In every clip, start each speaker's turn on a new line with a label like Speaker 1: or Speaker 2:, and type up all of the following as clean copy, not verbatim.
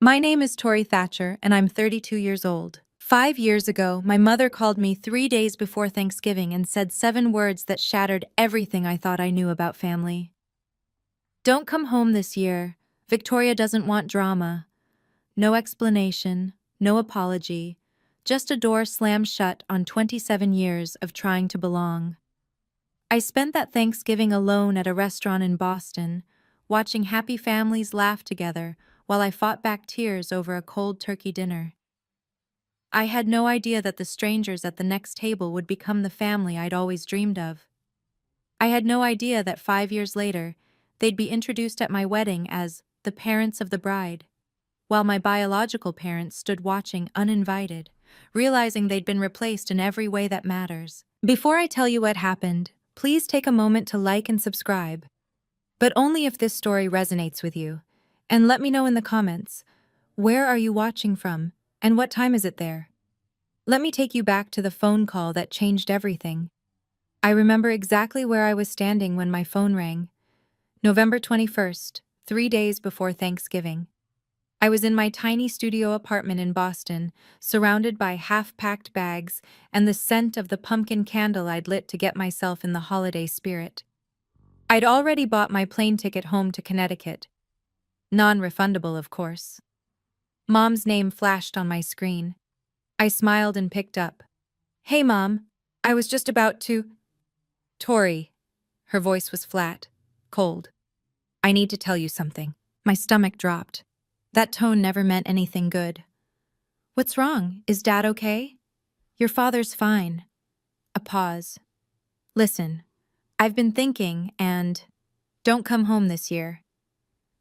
Speaker 1: My name is Tori Thatcher, and I'm 32 years old. 5 years ago, my mother called me 3 days before Thanksgiving and said 7 words that shattered everything I thought I knew about family. Don't come home this year. Victoria doesn't want drama. No explanation, no apology, just a door slammed shut on 27 years of trying to belong. I spent that Thanksgiving alone at a restaurant in Boston, watching happy families laugh together while I fought back tears over a cold turkey dinner. I had no idea that the strangers at the next table would become the family I'd always dreamed of. I had no idea that 5 years later, they'd be introduced at my wedding as the parents of the bride, while my biological parents stood watching uninvited, realizing they'd been replaced in every way that matters. Before I tell you what happened, please take a moment to like and subscribe. But only if this story resonates with you. And let me know in the comments, where are you watching from, and what time is it there? Let me take you back to the phone call that changed everything. I remember exactly where I was standing when my phone rang. November 21st, 3 days before Thanksgiving. I was in my tiny studio apartment in Boston, surrounded by half-packed bags and the scent of the pumpkin candle I'd lit to get myself in the holiday spirit. I'd already bought my plane ticket home to Connecticut. Non-refundable, of course. Mom's name flashed on my screen. I smiled and picked up. "Hey, Mom. I was just about to—" "Tori." Her voice was flat, cold. "I need to tell you something." My stomach dropped. That tone never meant anything good. "What's wrong? Is Dad okay?" "Your father's fine." A pause. "Listen, I've been thinking, and don't come home this year."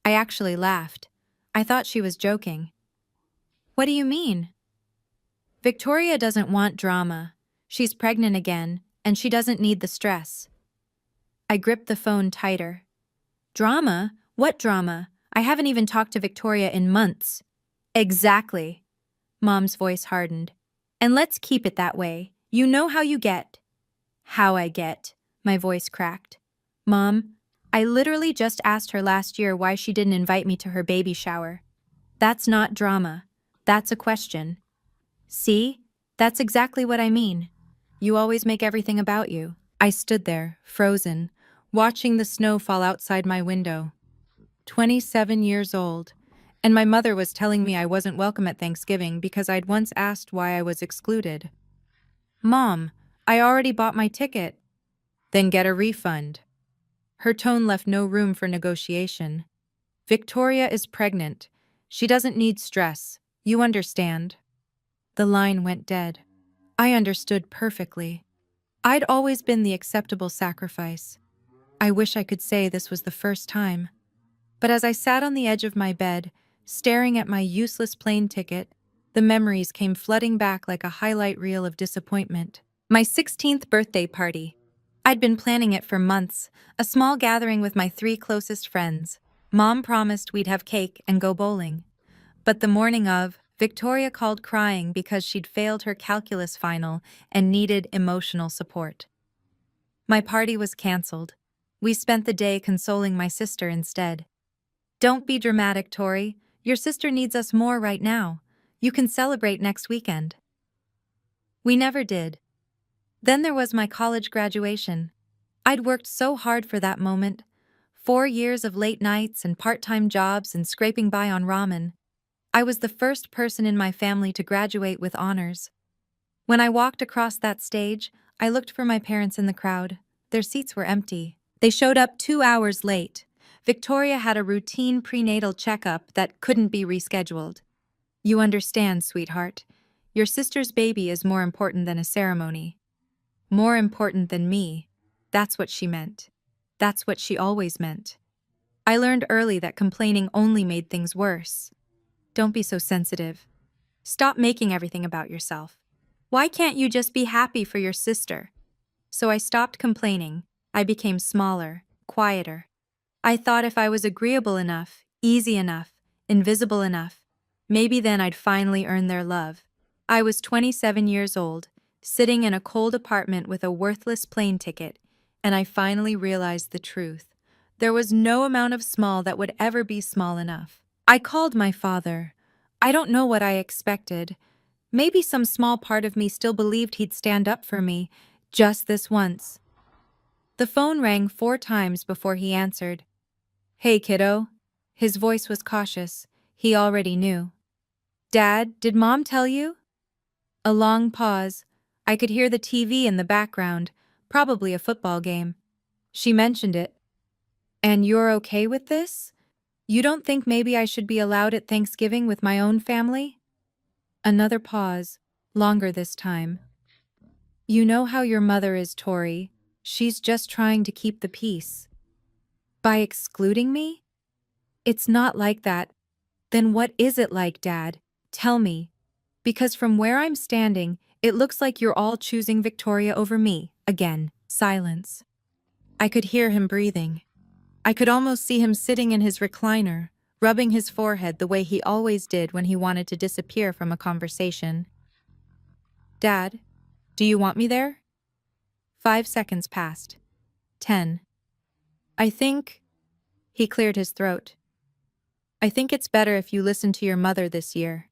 Speaker 1: I actually laughed. I thought she was joking. "What do you mean?" "Victoria doesn't want drama. She's pregnant again, and she doesn't need the stress." I gripped the phone tighter. "Drama? What drama? I haven't even talked to Victoria in months." "Exactly." Mom's voice hardened. "And let's keep it that way. You know how you get." "How I get?" My voice cracked. "Mom, I literally just asked her last year why she didn't invite me to her baby shower. That's not drama. That's a question." "See? That's exactly what I mean. You always make everything about you." I stood there, frozen, watching the snow fall outside my window. 27 years old, and my mother was telling me I wasn't welcome at Thanksgiving because I'd once asked why I was excluded. "Mom, I already bought my ticket." "Then get a refund." Her tone left no room for negotiation. "Victoria is pregnant. She doesn't need stress. You understand." The line went dead. I understood perfectly. I'd always been the acceptable sacrifice. I wish I could say this was the first time. But as I sat on the edge of my bed, staring at my useless plane ticket, the memories came flooding back like a highlight reel of disappointment. My 16th birthday party. I'd been planning it for months, a small gathering with my 3 closest friends. Mom promised we'd have cake and go bowling. But the morning of, Victoria called crying because she'd failed her calculus final and needed emotional support. My party was canceled. We spent the day consoling my sister instead. "Don't be dramatic, Tori. Your sister needs us more right now. You can celebrate next weekend." We never did. Then there was my college graduation. I'd worked so hard for that moment. 4 years of late nights and part-time jobs and scraping by on ramen. I was the first person in my family to graduate with honors. When I walked across that stage, I looked for my parents in the crowd. Their seats were empty. They showed up 2 hours late. Victoria had a routine prenatal checkup that couldn't be rescheduled. "You understand, sweetheart. Your sister's baby is more important than a ceremony. More important than me." That's what she meant. That's what she always meant. I learned early that complaining only made things worse. Don't be so sensitive. Stop making everything about yourself. Why can't you just be happy for your sister? So I stopped complaining. I became smaller, quieter. I thought if I was agreeable enough, easy enough, invisible enough, maybe then I'd finally earn their love. I was 27 years old, sitting in a cold apartment with a worthless plane ticket, and I finally realized the truth. There was no amount of small that would ever be small enough. I called my father. I don't know what I expected. Maybe some small part of me still believed he'd stand up for me, just this once. The phone rang 4 times before he answered. "Hey, kiddo." His voice was cautious. He already knew. "Dad, did Mom tell you?" A long pause. I could hear the TV in the background, probably a football game. She mentioned it. "And you're okay with this? You don't think maybe I should be allowed at Thanksgiving with my own family?" Another pause, longer this time. "You know how your mother is, Tori. She's just trying to keep the peace." "By excluding me?" "It's not like that." "Then what is it like, Dad? Tell me. Because from where I'm standing, it looks like you're all choosing Victoria over me." Again, silence. I could hear him breathing. I could almost see him sitting in his recliner, rubbing his forehead the way he always did when he wanted to disappear from a conversation. "Dad, do you want me there?" 5 seconds passed. 10. I think... He cleared his throat. "I think it's better if you listen to your mother this year."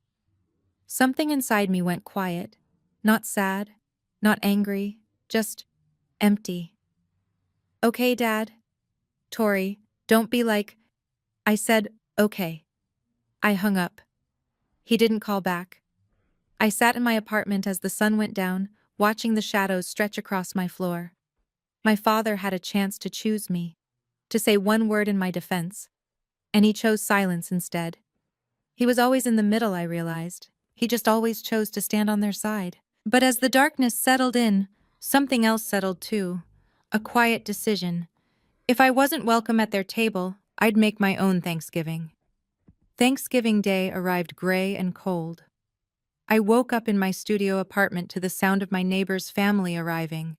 Speaker 1: Something inside me went quiet. Not sad, not angry, just empty. "Okay, Dad." "Tori, don't be like..." I said, "Okay." I hung up. He didn't call back. I sat in my apartment as the sun went down, watching the shadows stretch across my floor. My father had a chance to choose me, to say one word in my defense, and he chose silence instead. He was always in the middle, I realized. He just always chose to stand on their side. But as the darkness settled in, something else settled too. A quiet decision. If I wasn't welcome at their table, I'd make my own Thanksgiving. Thanksgiving Day arrived gray and cold. I woke up in my studio apartment to the sound of my neighbor's family arriving.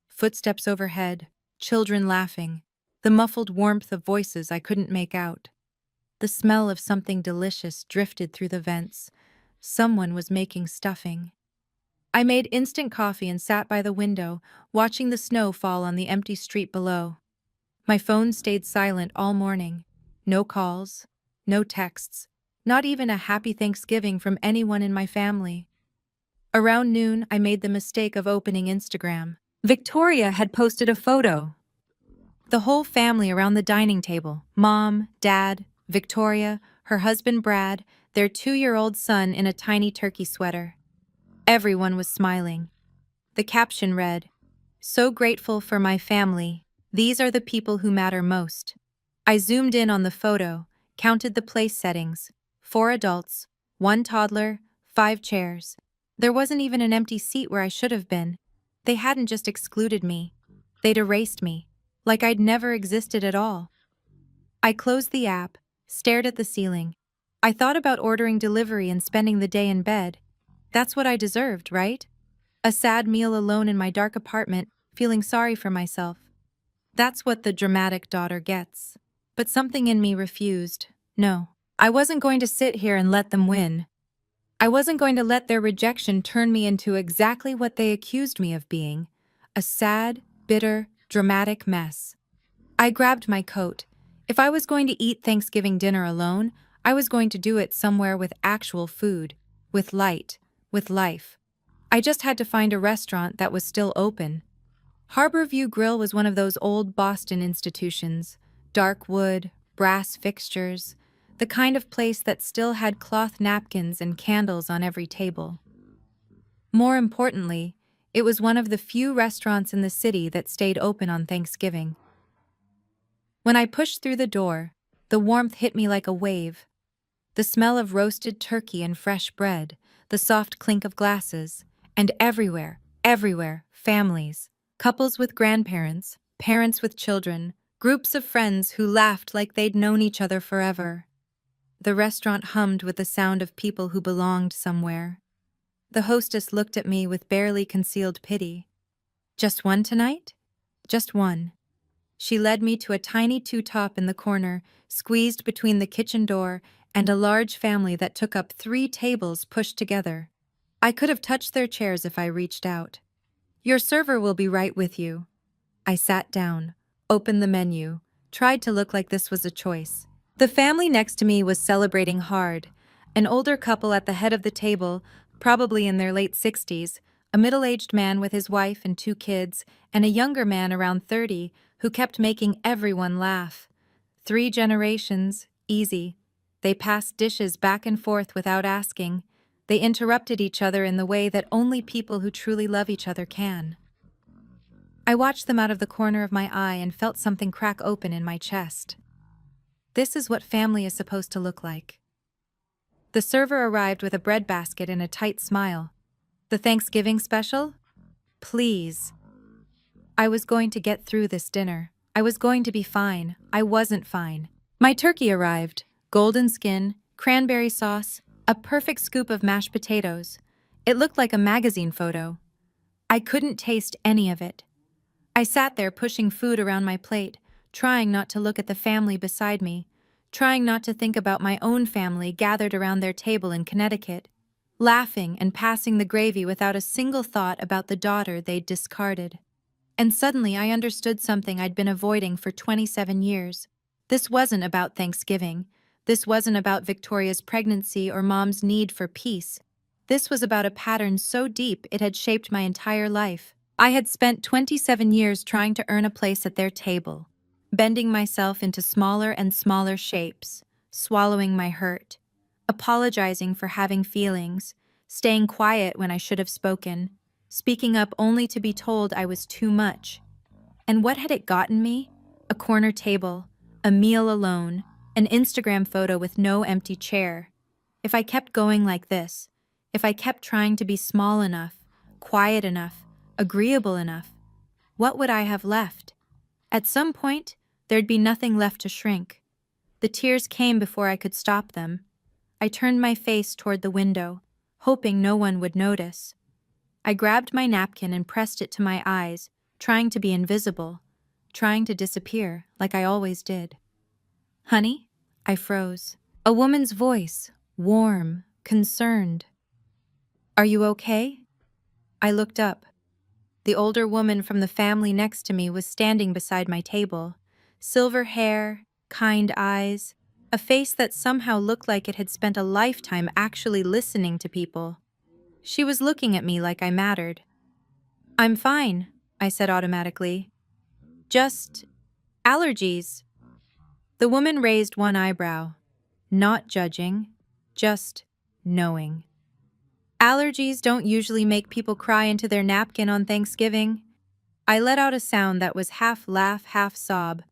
Speaker 1: Footsteps overhead, children laughing, the muffled warmth of voices I couldn't make out. The smell of something delicious drifted through the vents. Someone was making stuffing. I made instant coffee and sat by the window, watching the snow fall on the empty street below. My phone stayed silent all morning. No calls, no texts, not even a happy Thanksgiving from anyone in my family. Around noon, I made the mistake of opening Instagram. Victoria had posted a photo. The whole family around the dining table, Mom, Dad, Victoria, her husband Brad, their 2-year-old son in a tiny turkey sweater. Everyone was smiling. The caption read, "So grateful for my family. These are the people who matter most." I zoomed in on the photo, counted the place settings. 4 adults, 1 toddler, 5 chairs. There wasn't even an empty seat where I should have been. They hadn't just excluded me. They'd erased me, like I'd never existed at all. I closed the app, stared at the ceiling. I thought about ordering delivery and spending the day in bed. That's what I deserved, right? A sad meal alone in my dark apartment, feeling sorry for myself. That's what the dramatic daughter gets. But something in me refused. No, I wasn't going to sit here and let them win. I wasn't going to let their rejection turn me into exactly what they accused me of being, a sad, bitter, dramatic mess. I grabbed my coat. If I was going to eat Thanksgiving dinner alone, I was going to do it somewhere with actual food, with light, with life. I just had to find a restaurant that was still open. Harborview Grill was one of those old Boston institutions, dark wood, brass fixtures, the kind of place that still had cloth napkins and candles on every table. More importantly, it was one of the few restaurants in the city that stayed open on Thanksgiving. When I pushed through the door, the warmth hit me like a wave. The smell of roasted turkey and fresh bread, the soft clink of glasses, and everywhere, families. Couples with grandparents, parents with children, groups of friends who laughed like they'd known each other forever. The restaurant hummed with the sound of people who belonged somewhere. The hostess looked at me with barely concealed pity. "Just one tonight?" "Just one." She led me to a tiny two-top in the corner, squeezed between the kitchen door and a large family that took up 3 tables pushed together. I could have touched their chairs if I reached out. "Your server will be right with you." I sat down, opened the menu, tried to look like this was a choice. The family next to me was celebrating hard, An older couple at the head of the table, probably in their late 60s, a middle-aged man with his wife and 2 kids, and a younger man around 30 who kept making everyone laugh. 3 generations, easy. They passed dishes back and forth without asking. They interrupted each other in the way that only people who truly love each other can. I watched them out of the corner of my eye and felt something crack open in my chest. This is what family is supposed to look like. The server arrived with a bread basket and a tight smile. The Thanksgiving special? Please. I was going to get through this dinner. I was going to be fine. I wasn't fine. My turkey arrived. Golden skin, cranberry sauce, a perfect scoop of mashed potatoes. It looked like a magazine photo. I couldn't taste any of it. I sat there pushing food around my plate, trying not to look at the family beside me, trying not to think about my own family gathered around their table in Connecticut, laughing and passing the gravy without a single thought about the daughter they'd discarded. And suddenly I understood something I'd been avoiding for 27 years. This wasn't about Thanksgiving. This wasn't about Victoria's pregnancy or Mom's need for peace. This was about a pattern so deep it had shaped my entire life. I had spent 27 years trying to earn a place at their table, bending myself into smaller and smaller shapes, swallowing my hurt, apologizing for having feelings, staying quiet when I should have spoken, speaking up only to be told I was too much. And what had it gotten me? A corner table, a meal alone, an Instagram photo with no empty chair. If I kept going like this, if I kept trying to be small enough, quiet enough, agreeable enough, what would I have left? At some point, there'd be nothing left to shrink. The tears came before I could stop them. I turned my face toward the window, hoping no one would notice. I grabbed my napkin and pressed it to my eyes, trying to be invisible, trying to disappear like I always did. "Honey?" I froze. A woman's voice, warm, concerned. "Are you okay?" I looked up. The older woman from the family next to me was standing beside my table. Silver hair, kind eyes, a face that somehow looked like it had spent a lifetime actually listening to people. She was looking at me like I mattered. "I'm fine," I said automatically. "Just allergies." The woman raised one eyebrow, not judging, just knowing. "Allergies don't usually make people cry into their napkin on Thanksgiving." I let out a sound that was half laugh, half sob.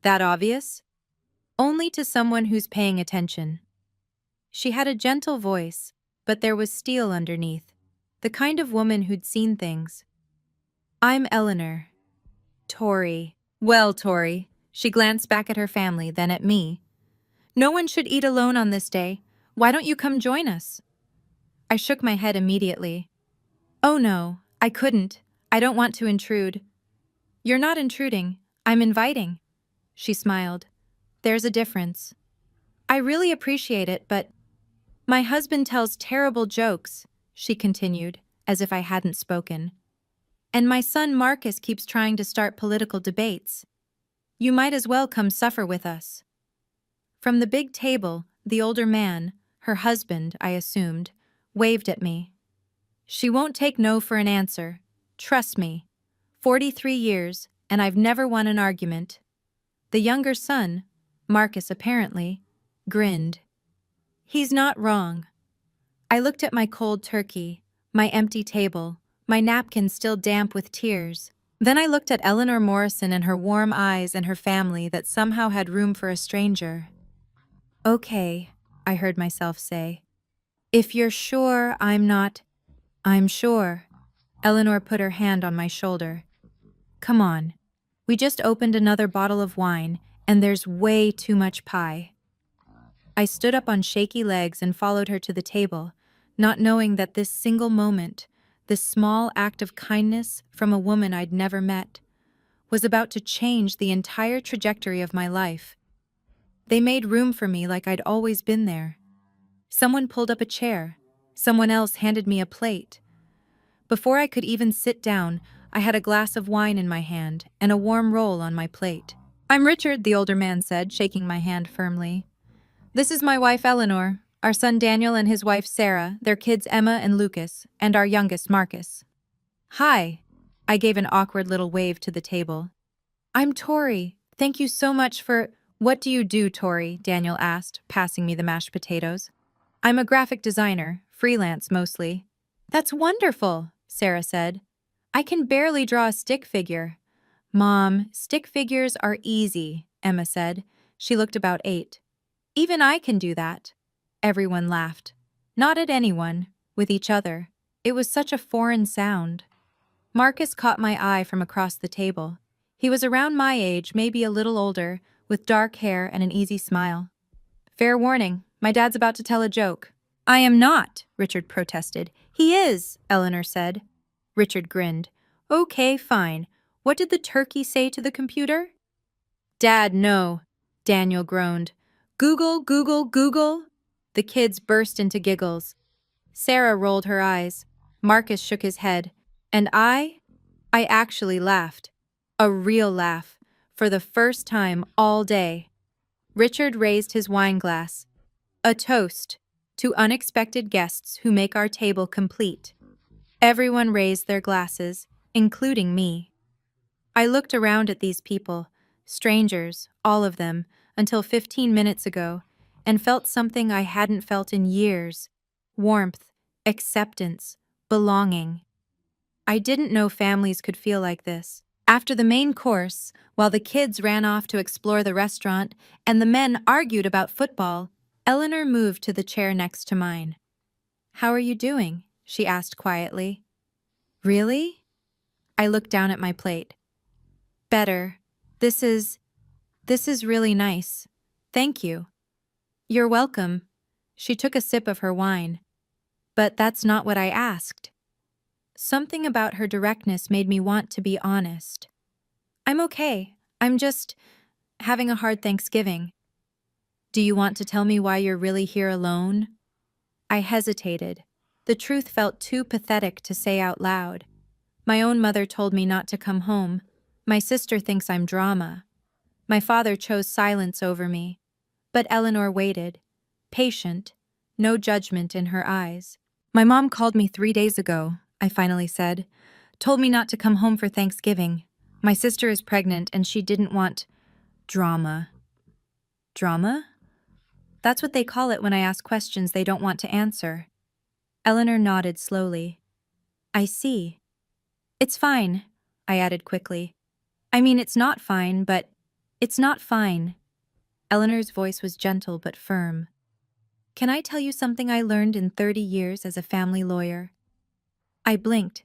Speaker 1: That obvious? Only to someone who's paying attention. She had a gentle voice, but there was steel underneath, the kind of woman who'd seen things. "I'm Eleanor." "Tori." "Well, Tori." She glanced back at her family, then at me. "No one should eat alone on this day. Why don't you come join us?" I shook my head immediately. "Oh no, I couldn't. I don't want to intrude." "You're not intruding. I'm inviting." She smiled. "There's a difference." "I really appreciate it, but—" "My husband tells terrible jokes," she continued, as if I hadn't spoken. "And my son Marcus keeps trying to start political debates. You might as well come suffer with us." From the big table, the older man, her husband, I assumed, waved at me. "She won't take no for an answer. Trust me. 43 years, and I've never won an argument." The younger son, Marcus apparently, grinned. "He's not wrong." I looked at my cold turkey, my empty table, my napkin still damp with tears. Then I looked at Eleanor Morrison and her warm eyes and her family that somehow had room for a stranger. "Okay," I heard myself say. "If you're sure I'm not—" "I'm sure." Eleanor put her hand on my shoulder. "Come on. We just opened another bottle of wine, and there's way too much pie." I stood up on shaky legs and followed her to the table, not knowing that this single moment, this small act of kindness from a woman I'd never met, was about to change the entire trajectory of my life. They made room for me like I'd always been there. Someone pulled up a chair. Someone else handed me a plate. Before I could even sit down, I had a glass of wine in my hand and a warm roll on my plate. "I'm Richard," the older man said, shaking my hand firmly. "This is my wife, Eleanor. Our son Daniel and his wife Sarah, their kids Emma and Lucas, and our youngest Marcus. Hi. I gave an awkward little wave to the table. I'm Tori. Thank you so much for— What do you do, Tori? Daniel asked, passing me the mashed potatoes. I'm a graphic designer, freelance mostly. That's wonderful, Sarah said. I can barely draw a stick figure. Mom, stick figures are easy, Emma said. She looked about 8. Even I can do that. Everyone laughed. Not at anyone, with each other. It was such a foreign sound. Marcus caught my eye from across the table. He was around my age, maybe a little older, with dark hair and an easy smile. Fair warning, my dad's about to tell a joke. I am not, Richard protested. He is, Eleanor said. Richard grinned. Okay, fine. What did the turkey say to the computer? Dad, no, Daniel groaned. Google, Google, Google. The kids burst into giggles. Sarah rolled her eyes. Marcus shook his head. And I actually laughed. A real laugh. For the first time all day. Richard raised his wine glass. A toast to unexpected guests who make our table complete. Everyone raised their glasses, including me. I looked around at these people, strangers, all of them, until 15 minutes ago, and felt something I hadn't felt in years. Warmth, acceptance, belonging. I didn't know families could feel like this. After the main course, while the kids ran off to explore the restaurant and the men argued about football, Eleanor moved to the chair next to mine. How are you doing? She asked quietly. Really? I looked down at my plate. Better. This is really nice. Thank you. You're welcome. She took a sip of her wine. But that's not what I asked. Something about her directness made me want to be honest. I'm okay. I'm just having a hard Thanksgiving. Do you want to tell me why you're really here alone? I hesitated. The truth felt too pathetic to say out loud. My own mother told me not to come home. My sister thinks I'm drama. My father chose silence over me. But Eleanor waited, patient, no judgment in her eyes. My mom called me 3 days ago, I finally said. Told me not to come home for Thanksgiving. My sister is pregnant and she didn't want drama. Drama? That's what they call it when I ask questions they don't want to answer. Eleanor nodded slowly. I see. It's fine, I added quickly. I mean, it's not fine, but it's not fine. Eleanor's voice was gentle but firm. Can I tell you something I learned in 30 years as a family lawyer? I blinked.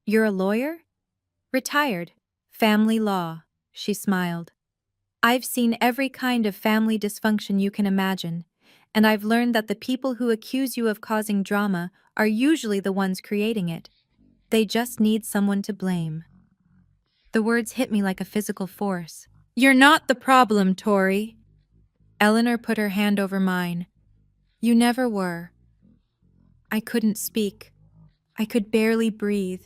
Speaker 1: You're a lawyer? Retired. Family law, she smiled. I've seen every kind of family dysfunction you can imagine, and I've learned that the people who accuse you of causing drama are usually the ones creating it. They just need someone to blame. The words hit me like a physical force. You're not the problem, Tori. Eleanor put her hand over mine. You never were. I couldn't speak. I could barely breathe.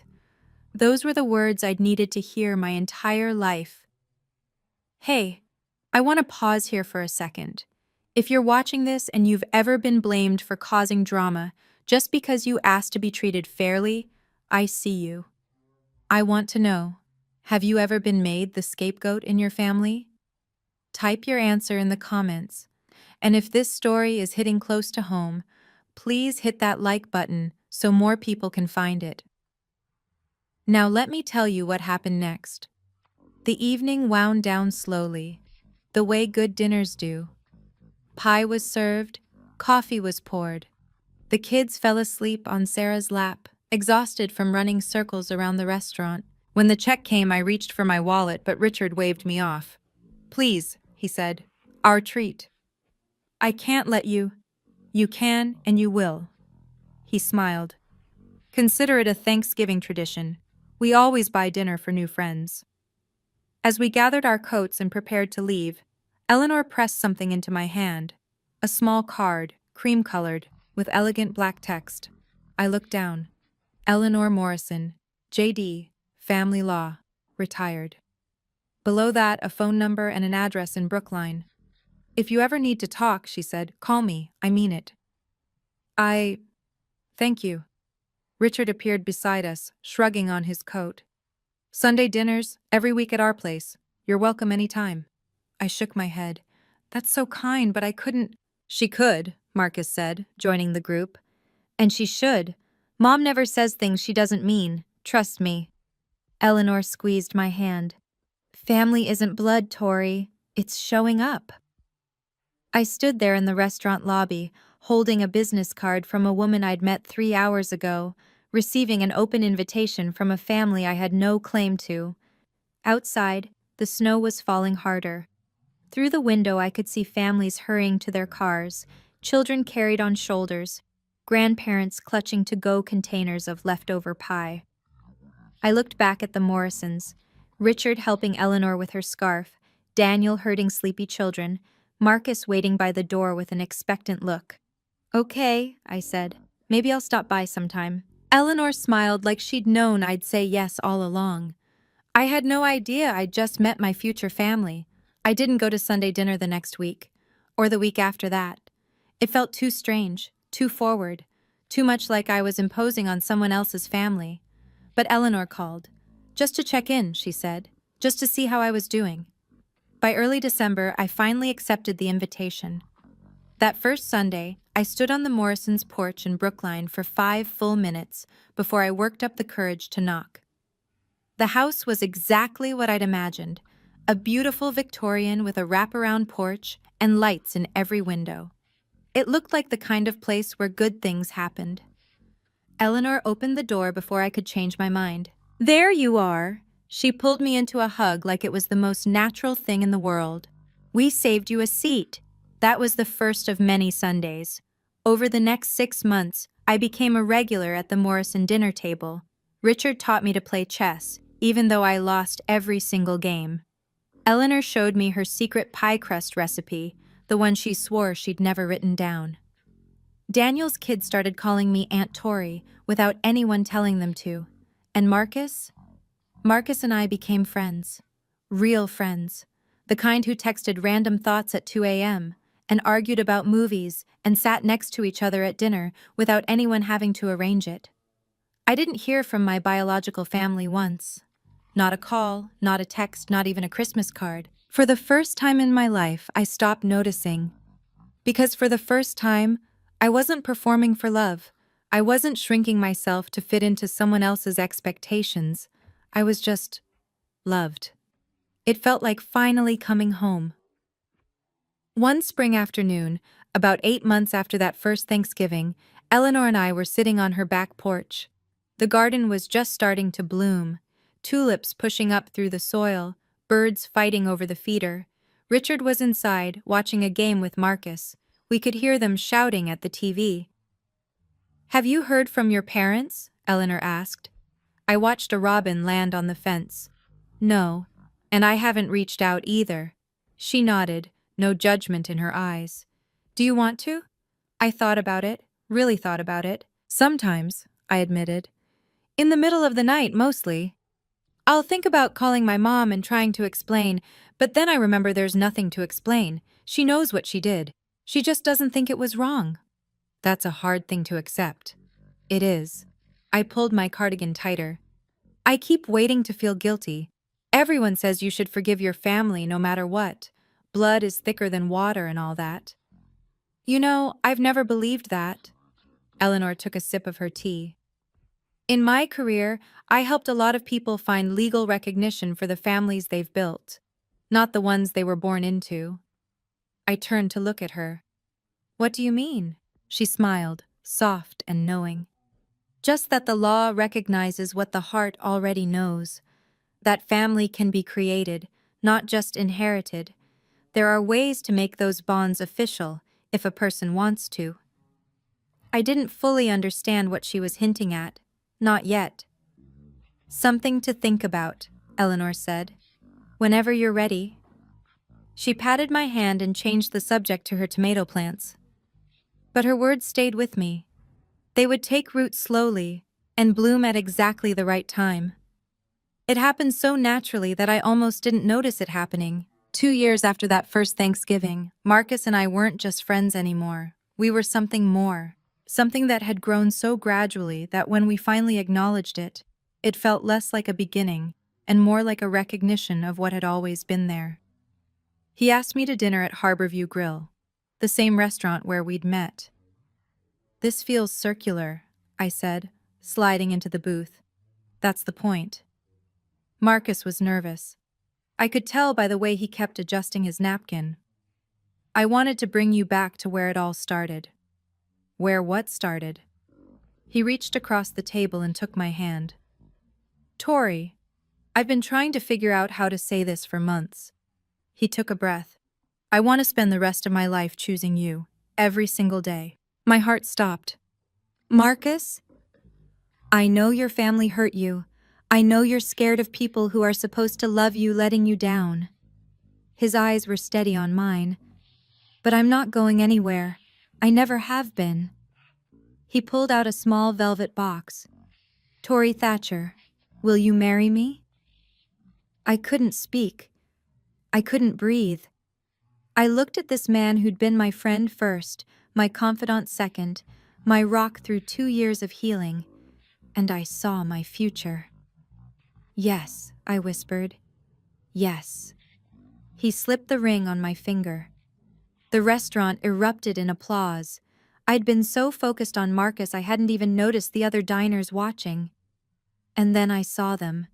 Speaker 1: Those were the words I'd needed to hear my entire life. Hey, I want to pause here for a second. If you're watching this and you've ever been blamed for causing drama just because you asked to be treated fairly, I see you. I want to know, have you ever been made the scapegoat in your family? Type your answer in the comments. And if this story is hitting close to home, please hit that like button so more people can find it. Now let me tell you what happened next. The evening wound down slowly, the way good dinners do. Pie was served, coffee was poured. The kids fell asleep on Sarah's lap, exhausted from running circles around the restaurant. When the check came, I reached for my wallet, but Richard waved me off. Please, he said, our treat. I can't let you. You can and you will. He smiled. Consider it a Thanksgiving tradition. We always buy dinner for new friends. As we gathered our coats and prepared to leave, Eleanor pressed something into my hand. A small card, cream-colored, with elegant black text. I looked down. Eleanor Morrison, J.D., Family Law, retired. Below that, a phone number and an address in Brookline. If you ever need to talk, she said, call me, I mean it. Thank you. Richard appeared beside us, shrugging on his coat. Sunday dinners, every week at our place. You're welcome any time. I shook my head. That's so kind, but I couldn't. She could, Marcus said, joining the group. And she should. Mom never says things she doesn't mean. Trust me. Eleanor squeezed my hand. Family isn't blood, Tori. It's showing up. I stood there in the restaurant lobby, holding a business card from a woman I'd met 3 hours ago, receiving an open invitation from a family I had no claim to. Outside, the snow was falling harder. Through the window I could see families hurrying to their cars, children carried on shoulders, grandparents clutching to-go containers of leftover pie. I looked back at the Morrisons, Richard helping Eleanor with her scarf, Daniel herding sleepy children, Marcus waiting by the door with an expectant look. Okay, I said. Maybe I'll stop by sometime. Eleanor smiled like she'd known I'd say yes all along. I had no idea I'd just met my future family. I didn't go to Sunday dinner the next week, or the week after that. It felt too strange, too forward, too much like I was imposing on someone else's family. But Eleanor called. Just to check in, she said. Just to see how I was doing. By early December, I finally accepted the invitation. That first Sunday, I stood on the Morrisons' porch in Brookline for 5 full minutes before I worked up the courage to knock. The house was exactly what I'd imagined, a beautiful Victorian with a wraparound porch and lights in every window. It looked like the kind of place where good things happened. Eleanor opened the door before I could change my mind. There you are! She pulled me into a hug like it was the most natural thing in the world. We saved you a seat. That was the first of many Sundays. Over the next 6 months, I became a regular at the Morrison dinner table. Richard taught me to play chess, even though I lost every single game. Eleanor showed me her secret pie crust recipe, the one she swore she'd never written down. Daniel's kids started calling me Aunt Tori without anyone telling them to. And Marcus and I became friends. Real friends. The kind who texted random thoughts at 2 a.m. and argued about movies and sat next to each other at dinner without anyone having to arrange it. I didn't hear from my biological family once. Not a call, not a text, not even a Christmas card. For the first time in my life, I stopped noticing. Because for the first time, I wasn't performing for love. I wasn't shrinking myself to fit into someone else's expectations. I was just loved. It felt like finally coming home. One spring afternoon, about 8 months after that first Thanksgiving, Eleanor and I were sitting on her back porch. The garden was just starting to bloom, tulips pushing up through the soil, birds fighting over the feeder. Richard was inside, watching a game with Marcus. We could hear them shouting at the TV. Have you heard from your parents? Eleanor asked. I watched a robin land on the fence. No, and I haven't reached out either. She nodded, no judgment in her eyes. Do you want to? I thought about it, really thought about it. Sometimes, I admitted. In the middle of the night, mostly. I'll think about calling my mom and trying to explain, but then I remember there's nothing to explain. She knows what she did. She just doesn't think it was wrong. That's a hard thing to accept. It is. I pulled my cardigan tighter. I keep waiting to feel guilty. Everyone says you should forgive your family no matter what. Blood is thicker than water and all that. You know, I've never believed that. Eleanor took a sip of her tea. In my career, I helped a lot of people find legal recognition for the families they've built, not the ones they were born into. I turned to look at her. What do you mean? She smiled, soft and knowing. Just that the law recognizes what the heart already knows. That family can be created, not just inherited. There are ways to make those bonds official, if a person wants to. I didn't fully understand what she was hinting at. Not yet. Something to think about, Eleanor said. Whenever you're ready. She patted my hand and changed the subject to her tomato plants. But her words stayed with me. They would take root slowly and bloom at exactly the right time. It happened so naturally that I almost didn't notice it happening. 2 years after that first Thanksgiving, Marcus and I weren't just friends anymore. We were something more. something that had grown so gradually that when we finally acknowledged it, it felt less like a beginning and more like a recognition of what had always been there. He asked me to dinner at Harborview Grill, the same restaurant where we'd met. "This feels circular," I said, sliding into the booth. "That's the point." Marcus was nervous. I could tell by the way he kept adjusting his napkin. "I wanted to bring you back to where it all started." "Where what started?" He reached across the table and took my hand. "Tori, I've been trying to figure out how to say this for months." He took a breath. "I want to spend the rest of my life choosing you, every single day." My heart stopped. "Marcus, I know your family hurt you. I know you're scared of people who are supposed to love you letting you down." His eyes were steady on mine. "But I'm not going anywhere. I never have been." He pulled out a small velvet box. "Tori Thatcher, will you marry me?" I couldn't speak. I couldn't breathe. I looked at this man who'd been my friend first, my confidant second, my rock through 2 years of healing, and I saw my future. "Yes," I whispered. "Yes." He slipped the ring on my finger. The restaurant erupted in applause. I'd been so focused on Marcus I hadn't even noticed the other diners watching. And then I saw them.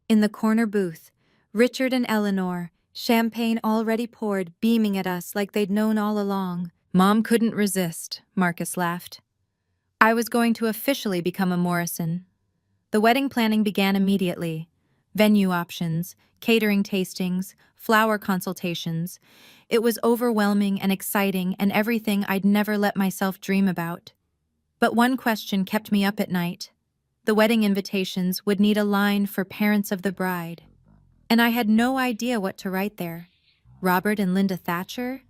Speaker 1: In the corner booth, Richard and Eleanor, champagne already poured, beaming at us like they'd known all along. "Mom couldn't resist," Marcus laughed. I was going to officially become a Morrison. The wedding planning began immediately. Venue options, catering tastings, flower consultations. It was overwhelming and exciting and everything I'd never let myself dream about. But one question kept me up at night. The wedding invitations would need a line for parents of the bride. And I had no idea what to write there. Robert and Linda Thatcher?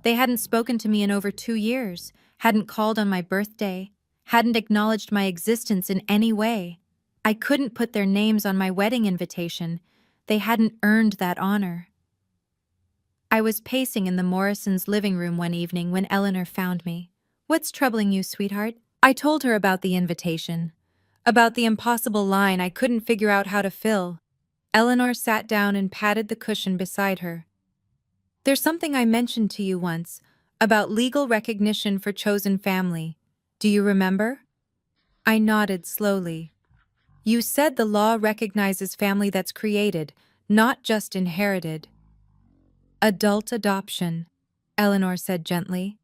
Speaker 1: They hadn't spoken to me in over 2 years, hadn't called on my birthday, hadn't acknowledged my existence in any way. I couldn't put their names on my wedding invitation. They hadn't earned that honor. I was pacing in the Morrisons' living room one evening when Eleanor found me. "What's troubling you, sweetheart?" I told her about the invitation, about the impossible line I couldn't figure out how to fill. Eleanor sat down and patted the cushion beside her. "There's something I mentioned to you once, about legal recognition for chosen family. Do you remember?" I nodded slowly. "You said the law recognizes family that's created, not just inherited." "Adult adoption," Eleanor said gently.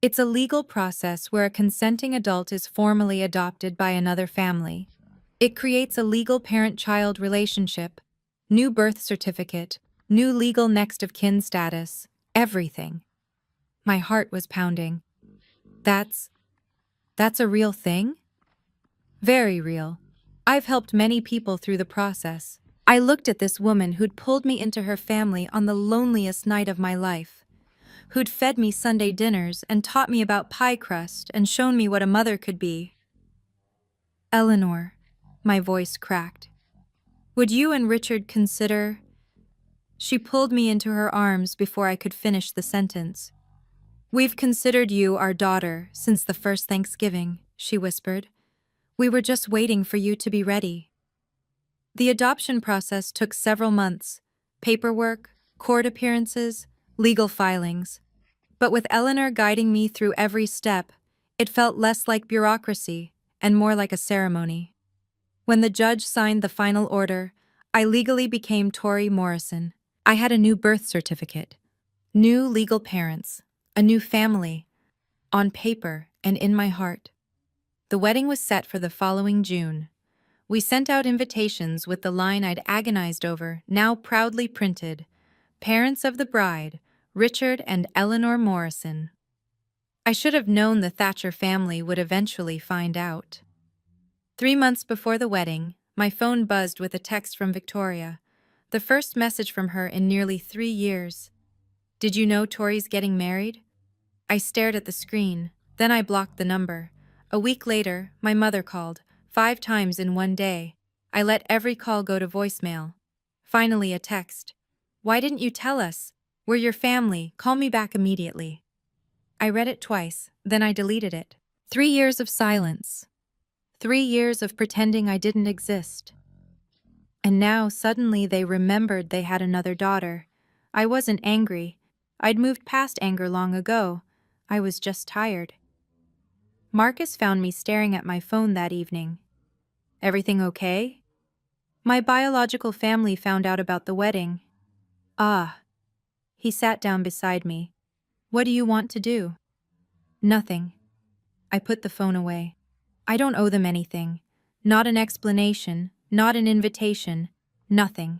Speaker 1: "It's a legal process where a consenting adult is formally adopted by another family. It creates a legal parent-child relationship, new birth certificate, new legal next-of-kin status, everything." My heart was pounding. That's a real thing?" "Very real. I've helped many people through the process." I looked at this woman who'd pulled me into her family on the loneliest night of my life, who'd fed me Sunday dinners and taught me about pie crust and shown me what a mother could be. "Eleanor," my voice cracked, "would you and Richard consider—" She pulled me into her arms before I could finish the sentence. "We've considered you our daughter since the first Thanksgiving," she whispered. "We were just waiting for you to be ready." The adoption process took several months: paperwork, court appearances, legal filings. But with Eleanor guiding me through every step, it felt less like bureaucracy and more like a ceremony. When the judge signed the final order, I legally became Tori Morrison. I had a new birth certificate, new legal parents, a new family, on paper and in my heart. The wedding was set for the following June. We sent out invitations with the line I'd agonized over, now proudly printed: "Parents of the bride, Richard and Eleanor Morrison." I should have known the Thatcher family would eventually find out. 3 months before the wedding, my phone buzzed with a text from Victoria, the first message from her in nearly 3 years. "Did you know Tori's getting married?" I stared at the screen, then I blocked the number. A week later, my mother called, 5 times in one day. I let every call go to voicemail. Finally, a text. "Why didn't you tell us? We're your family. Call me back immediately." I read it twice, then I deleted it. 3 years of silence. 3 years of pretending I didn't exist. And now suddenly they remembered they had another daughter. I wasn't angry. I'd moved past anger long ago. I was just tired. Marcus found me staring at my phone that evening. Everything okay? My biological family found out about the wedding. Ah. He sat down beside me. What do you want to do? Nothing. I put the phone away. I don't owe them anything. Not an explanation, not an invitation, nothing.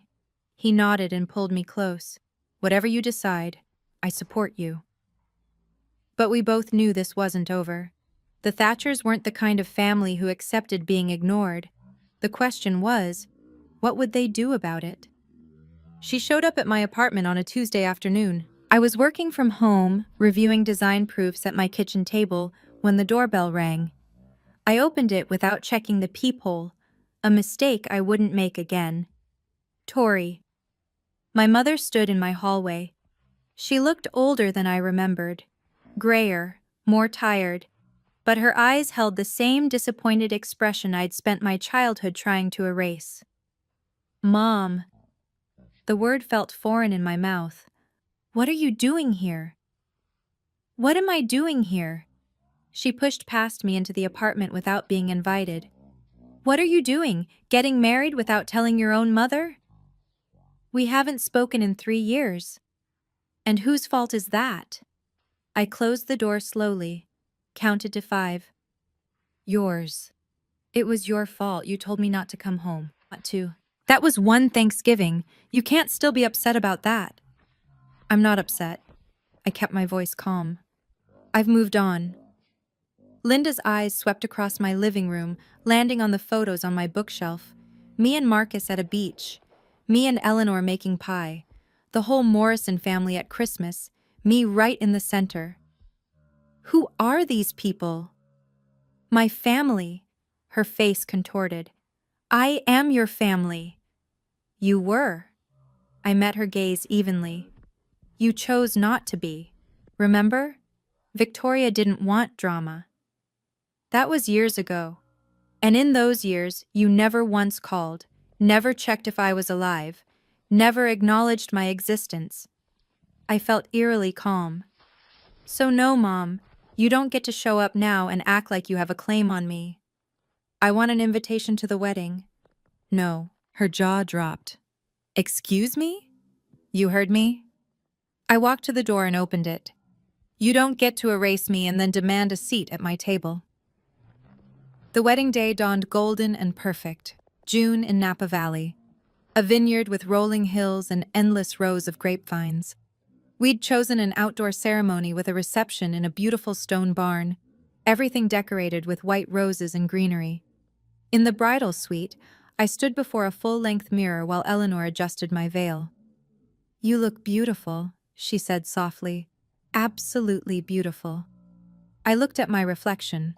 Speaker 1: He nodded and pulled me close. Whatever you decide, I support you. But we both knew this wasn't over. The Thatchers weren't the kind of family who accepted being ignored. The question was, what would they do about it? She showed up at my apartment on a Tuesday afternoon. I was working from home, reviewing design proofs at my kitchen table, when the doorbell rang. I opened it without checking the peephole, a mistake I wouldn't make again. Tori. My mother stood in my hallway. She looked older than I remembered, grayer, more tired, but her eyes held the same disappointed expression I'd spent my childhood trying to erase. Mom. The word felt foreign in my mouth. What are you doing here? What am I doing here? She pushed past me into the apartment without being invited. What are you doing? Getting married without telling your own mother? We haven't spoken in 3 years. And whose fault is that? I closed the door slowly, counted to 5. Yours. It was your fault. You told me not to come home. Not to. That was one Thanksgiving. You can't still be upset about that. I'm not upset. I kept my voice calm. I've moved on. Linda's eyes swept across my living room, landing on the photos on my bookshelf. Me and Marcus at a beach. Me and Eleanor making pie. The whole Morrison family at Christmas. Me right in the center. Who are these people? My family. Her face contorted. I am your family. You were. I met her gaze evenly. You chose not to be. Remember? Victoria didn't want drama. That was years ago. And in those years, you never once called, never checked if I was alive, never acknowledged my existence. I felt eerily calm. So no, Mom, you don't get to show up now and act like you have a claim on me. I want an invitation to the wedding. No. Her jaw dropped. Excuse me? You heard me? I walked to the door and opened it. You don't get to erase me and then demand a seat at my table. The wedding day dawned golden and perfect. June in Napa Valley. A vineyard with rolling hills and endless rows of grapevines. We'd chosen an outdoor ceremony with a reception in a beautiful stone barn, everything decorated with white roses and greenery. In the bridal suite, I stood before a full-length mirror while Eleanor adjusted my veil. You look beautiful, she said softly. Absolutely beautiful. I looked at my reflection.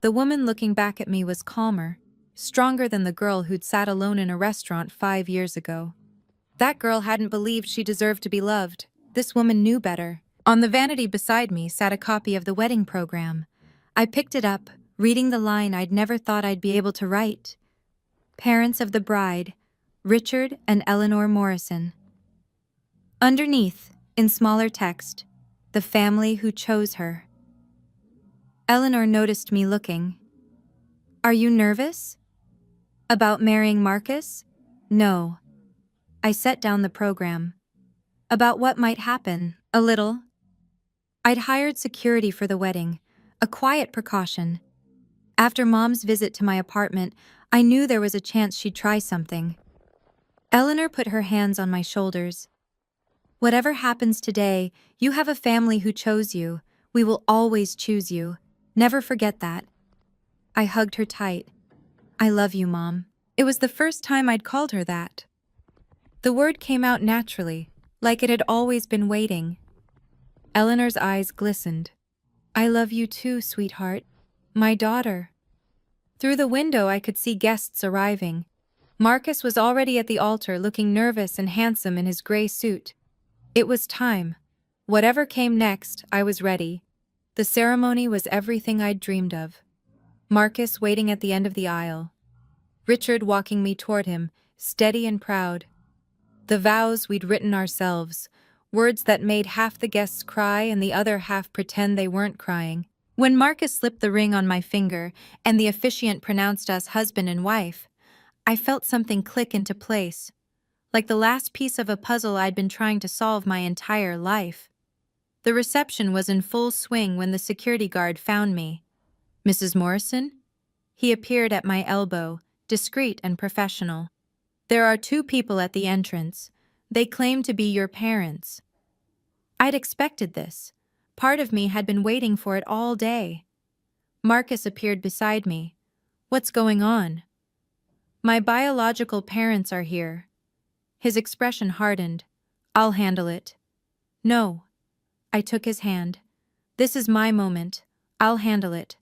Speaker 1: The woman looking back at me was calmer, stronger than the girl who'd sat alone in a restaurant 5 years ago. That girl hadn't believed she deserved to be loved. This woman knew better. On the vanity beside me sat a copy of the wedding program. I picked it up, reading the line I'd never thought I'd be able to write. Parents of the bride, Richard and Eleanor Morrison. Underneath, in smaller text, the family who chose her. Eleanor noticed me looking. Are you nervous? About marrying Marcus? No. I set down the program. About what might happen, a little. I'd hired security for the wedding, a quiet precaution. After Mom's visit to my apartment, I knew there was a chance she'd try something. Eleanor put her hands on my shoulders. Whatever happens today, you have a family who chose you. We will always choose you. Never forget that. I hugged her tight. I love you, Mom. It was the first time I'd called her that. The word came out naturally, like it had always been waiting. Eleanor's eyes glistened. I love you too, sweetheart. My daughter. Through the window, I could see guests arriving. Marcus was already at the altar, looking nervous and handsome in his gray suit. It was time. Whatever came next, I was ready. The ceremony was everything I'd dreamed of. Marcus waiting at the end of the aisle. Richard walking me toward him, steady and proud. The vows we'd written ourselves, words that made half the guests cry and the other half pretend they weren't crying. When Marcus slipped the ring on my finger and the officiant pronounced us husband and wife, I felt something click into place, like the last piece of a puzzle I'd been trying to solve my entire life. The reception was in full swing when the security guard found me. "Mrs. Morrison?" He appeared at my elbow, discreet and professional. "There are two people at the entrance. They claim to be your parents." I'd expected this. Part of me had been waiting for it all day. Marcus appeared beside me. "What's going on?" "My biological parents are here." His expression hardened. "I'll handle it." "No." I took his hand. "This is my moment. I'll handle it."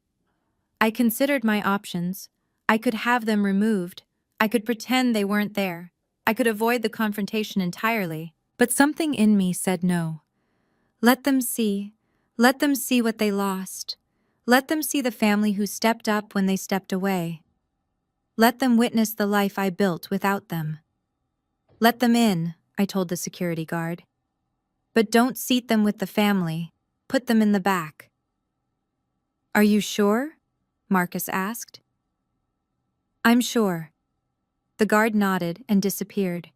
Speaker 1: I considered my options. I could have them removed. I could pretend they weren't there. I could avoid the confrontation entirely. But something in me said no. Let them see. Let them see what they lost. Let them see the family who stepped up when they stepped away. Let them witness the life I built without them. "Let them in," I told the security guard. "But don't seat them with the family. Put them in the back." "Are you sure?" Marcus asked. "I'm sure." The guard nodded and disappeared.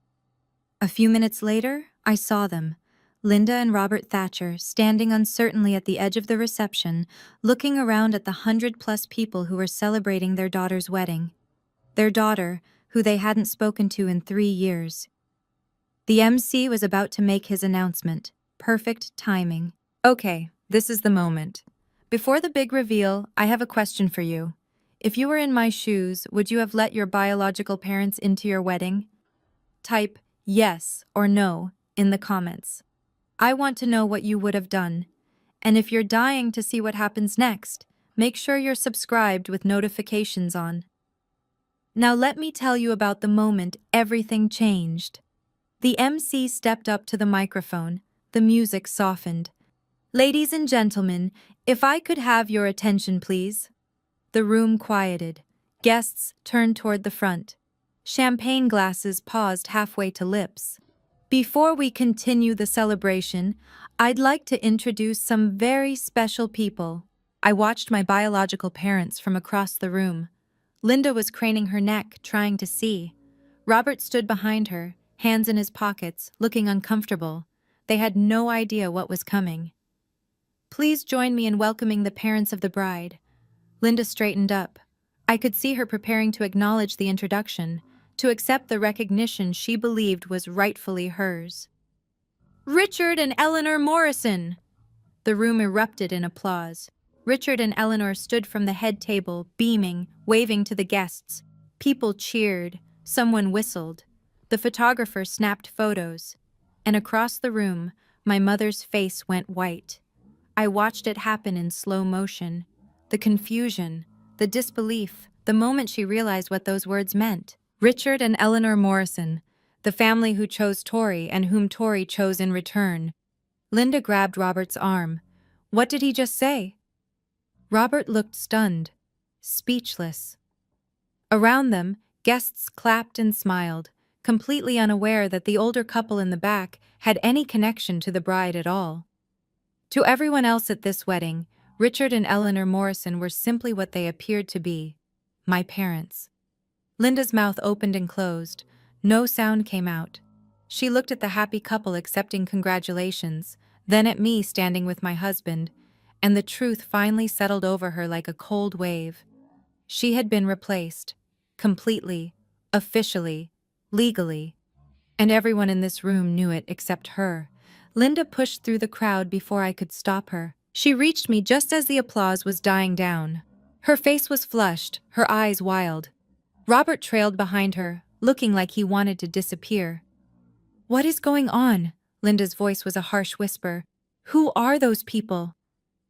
Speaker 1: A few minutes later, I saw them, Linda and Robert Thatcher, standing uncertainly at the edge of the reception, looking around at the 100+ people who were celebrating their daughter's wedding. Their daughter, who they hadn't spoken to in 3 years. The MC was about to make his announcement. Perfect timing. "Okay, this is the moment. Before the big reveal, I have a question for you. If you were in my shoes, would you have let your biological parents into your wedding?" Type yes or no in the comments. I want to know what you would have done. And if you're dying to see what happens next, make sure you're subscribed with notifications on. Now let me tell you about the moment everything changed. The MC stepped up to the microphone. The music softened. "Ladies and gentlemen, if I could have your attention, please." The room quieted. Guests turned toward the front. Champagne glasses paused halfway to lips. "Before we continue the celebration, I'd like to introduce some very special people." I watched my biological parents from across the room. Linda was craning her neck, trying to see. Robert stood behind her, hands in his pockets, looking uncomfortable. They had no idea what was coming. "Please join me in welcoming the parents of the bride." Linda straightened up. I could see her preparing to acknowledge the introduction, to accept the recognition she believed was rightfully hers. "Richard and Eleanor Morrison!" The room erupted in applause. Richard and Eleanor stood from the head table, beaming, waving to the guests. People cheered. Someone whistled. The photographer snapped photos. And across the room, my mother's face went white. I watched it happen in slow motion. The confusion, the disbelief, the moment she realized what those words meant. Richard and Eleanor Morrison, the family who chose Tori and whom Tori chose in return. Linda grabbed Robert's arm. "What did he just say?" Robert looked stunned, speechless. Around them, guests clapped and smiled, completely unaware that the older couple in the back had any connection to the bride at all. To everyone else at this wedding, Richard and Eleanor Morrison were simply what they appeared to be, my parents. Linda's mouth opened and closed. No sound came out. She looked at the happy couple accepting congratulations, then at me standing with my husband, and the truth finally settled over her like a cold wave. She had been replaced. Completely. Officially. Legally. And everyone in this room knew it except her. Linda pushed through the crowd before I could stop her. She reached me just as the applause was dying down. Her face was flushed, her eyes wild. Robert trailed behind her, looking like he wanted to disappear. "What is going on?" Linda's voice was a harsh whisper. "Who are those people?"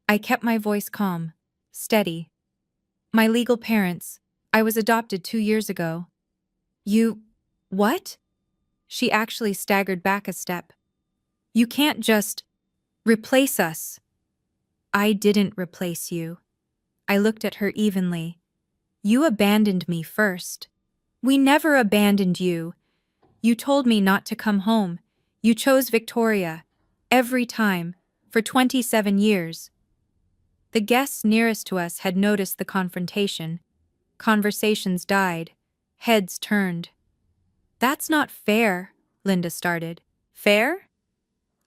Speaker 1: I kept my voice calm, steady. "My legal parents. I was adopted 2 years ago." "You... what?" She actually staggered back a step. "You can't just... replace us." I didn't replace you. I looked at her evenly. You abandoned me first. We never abandoned you. You told me not to come home. You chose Victoria. Every time. For 27 years. The guests nearest to us had noticed the confrontation. Conversations died. Heads turned. That's not fair, Linda started. Fair?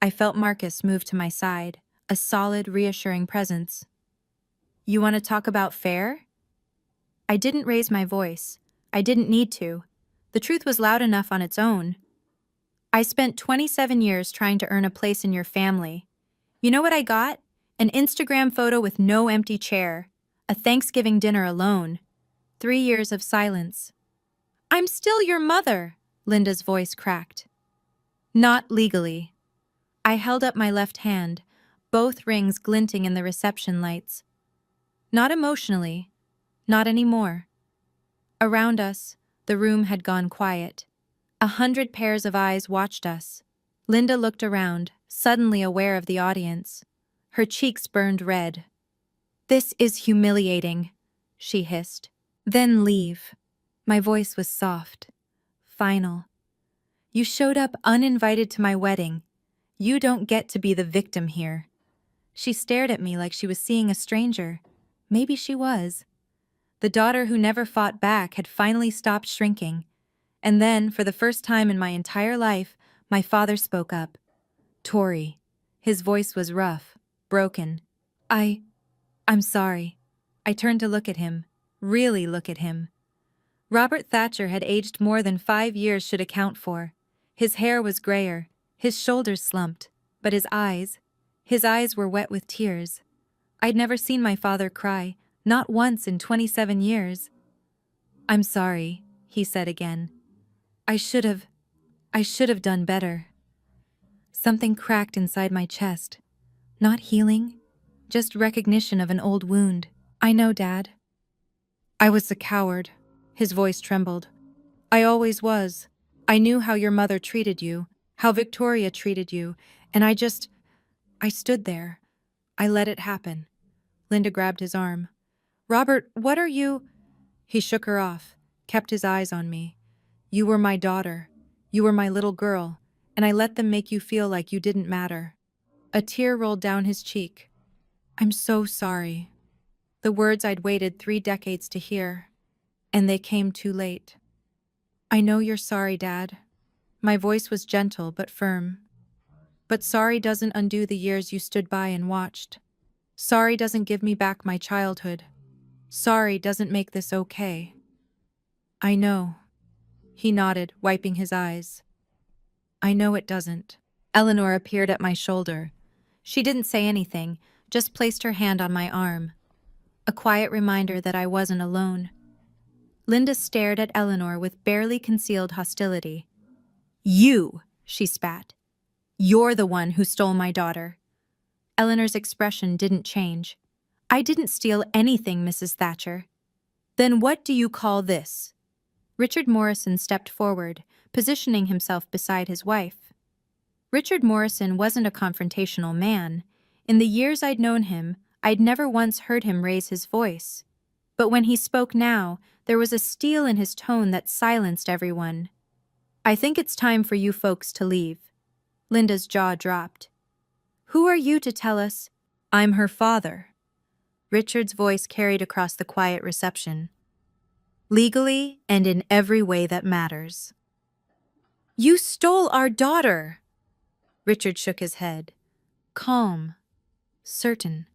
Speaker 1: I felt Marcus move to my side, a solid, reassuring presence. You want to talk about fair? I didn't raise my voice. I didn't need to. The truth was loud enough on its own. I spent 27 years trying to earn a place in your family. You know what I got? An Instagram photo with no empty chair. A Thanksgiving dinner alone. 3 years of silence. I'm still your mother, Linda's voice cracked. Not legally. I held up my left hand, both rings glinting in the reception lights. Not emotionally. Not anymore. Around us, the room had gone quiet. 100 pairs of eyes watched us. Linda looked around, suddenly aware of the audience. Her cheeks burned red. This is humiliating, she hissed. Then leave. My voice was soft. Final. You showed up uninvited to my wedding. You don't get to be the victim here. She stared at me like she was seeing a stranger. Maybe she was. The daughter who never fought back had finally stopped shrinking. And then, for the first time in my entire life, my father spoke up. Tori. His voice was rough, broken. I'm sorry. I turned to look at him. Really look at him. Robert Thatcher had aged more than 5 years should account for. His hair was grayer, his shoulders slumped, but his eyes were wet with tears. I'd never seen my father cry, not once in 27 years. I'm sorry, he said again. I should have done better. Something cracked inside my chest. Not healing, just recognition of an old wound. I know, Dad. I was a coward. His voice trembled. I always was. I knew how your mother treated you, how Victoria treated you, and I stood there. I let it happen. Linda grabbed his arm. Robert, what are you? He shook her off, kept his eyes on me. You were my daughter. You were my little girl, and I let them make you feel like you didn't matter. A tear rolled down his cheek. I'm so sorry. The words I'd waited 3 decades to hear, and they came too late. I know you're sorry, Dad. My voice was gentle but firm. But sorry doesn't undo the years you stood by and watched. Sorry doesn't give me back my childhood. Sorry doesn't make this okay. I know. He nodded, wiping his eyes. I know it doesn't. Eleanor appeared at my shoulder. She didn't say anything, just placed her hand on my arm. A quiet reminder that I wasn't alone. Linda stared at Eleanor with barely concealed hostility. You, she spat. You're the one who stole my daughter. Eleanor's expression didn't change. I didn't steal anything, Mrs. Thatcher. Then what do you call this? Richard Morrison stepped forward, positioning himself beside his wife. Richard Morrison wasn't a confrontational man. In the years I'd known him, I'd never once heard him raise his voice. But when he spoke now, there was a steel in his tone that silenced everyone. I think it's time for you folks to leave. Linda's jaw dropped. Who are you to tell us? I'm her father. Richard's voice carried across the quiet reception. Legally and in every way that matters. You stole our daughter! Richard shook his head. Calm. Certain.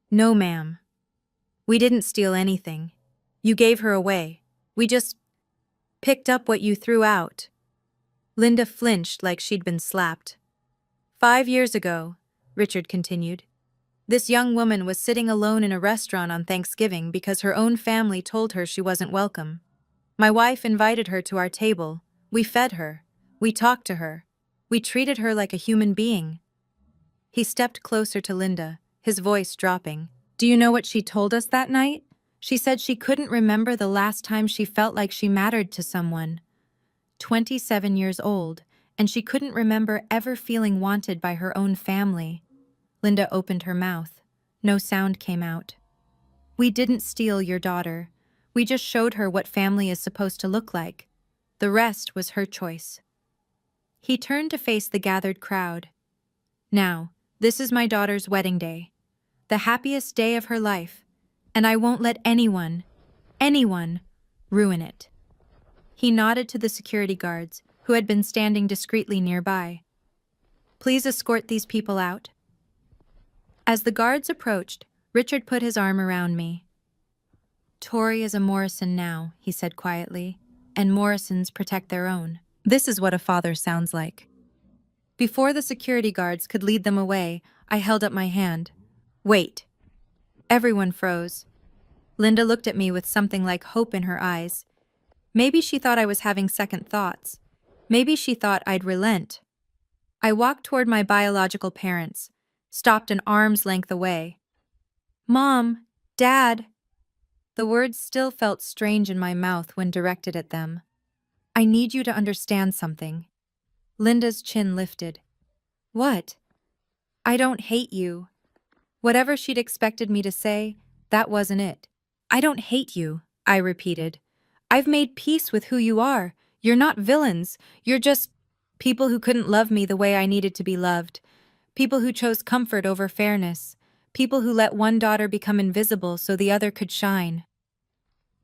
Speaker 1: No, ma'am. We didn't steal anything. You gave her away. We just picked up what you threw out. Linda flinched like she'd been slapped. 5 years ago, Richard continued, this young woman was sitting alone in a restaurant on Thanksgiving because her own family told her she wasn't welcome. My wife invited her to our table. We fed her. We talked to her. We treated her like a human being. He stepped closer to Linda, his voice dropping. Do you know what she told us that night? She said she couldn't remember the last time she felt like she mattered to someone. 27 years old, and she couldn't remember ever feeling wanted by her own family. Linda opened her mouth. No sound came out. We didn't steal your daughter. We just showed her what family is supposed to look like. The rest was her choice. He turned to face the gathered crowd. Now, this is my daughter's wedding day, the happiest day of her life, and I won't let anyone, ruin it. He nodded to the security guards, who had been standing discreetly nearby. Please escort these people out. As the guards approached, Richard put his arm around me. Tori is a Morrison now, he said quietly, and Morrisons protect their own. This is what a father sounds like. Before the security guards could lead them away, I held up my hand. Wait. Everyone froze. Linda looked at me with something like hope in her eyes. Maybe she thought I was having second thoughts. Maybe she thought I'd relent. I walked toward my biological parents, stopped an arm's length away. Mom, Dad. The words still felt strange in my mouth when directed at them. I need you to understand something. Linda's chin lifted. What? I don't hate you. Whatever she'd expected me to say, that wasn't it. I don't hate you, I repeated. I've made peace with who you are. You're not villains. You're just people who couldn't love me the way I needed to be loved. People who chose comfort over fairness. People who let one daughter become invisible so the other could shine.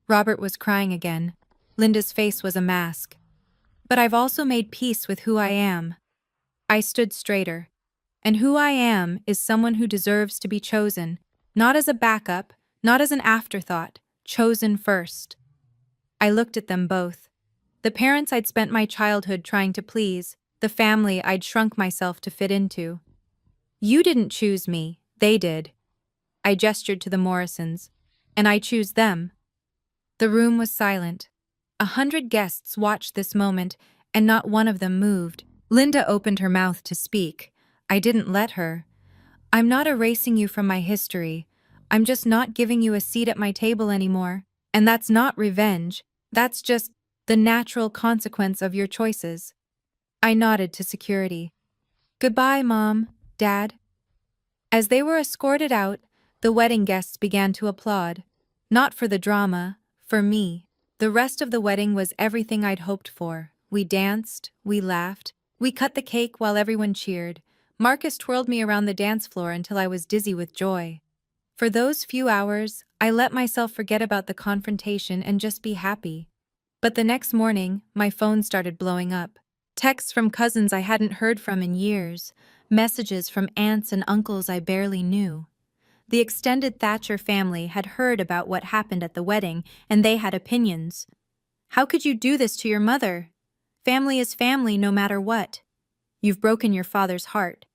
Speaker 1: Robert was crying again. Linda's face was a mask. But I've also made peace with who I am. I stood straighter. And who I am is someone who deserves to be chosen, not as a backup, not as an afterthought, chosen first. I looked at them both. The parents I'd spent my childhood trying to please, the family I'd shrunk myself to fit into. You didn't choose me, they did. I gestured to the Morrisons. And I choose them. The room was silent. 100 guests watched this moment, and not one of them moved. Linda opened her mouth to speak. I didn't let her. I'm not erasing you from my history. I'm just not giving you a seat at my table anymore. And that's not revenge. That's just the natural consequence of your choices. I nodded to security. Goodbye, Mom, Dad. As they were escorted out, the wedding guests began to applaud. Not for the drama, for me. The rest of the wedding was everything I'd hoped for. We danced, we laughed, we cut the cake while everyone cheered. Marcus twirled me around the dance floor until I was dizzy with joy. For those few hours, I let myself forget about the confrontation and just be happy. But the next morning, my phone started blowing up. Texts from cousins I hadn't heard from in years, messages from aunts and uncles I barely knew. The extended Thatcher family had heard about what happened at the wedding, and they had opinions. How could you do this to your mother? Family is family no matter what. You've broken your father's heart.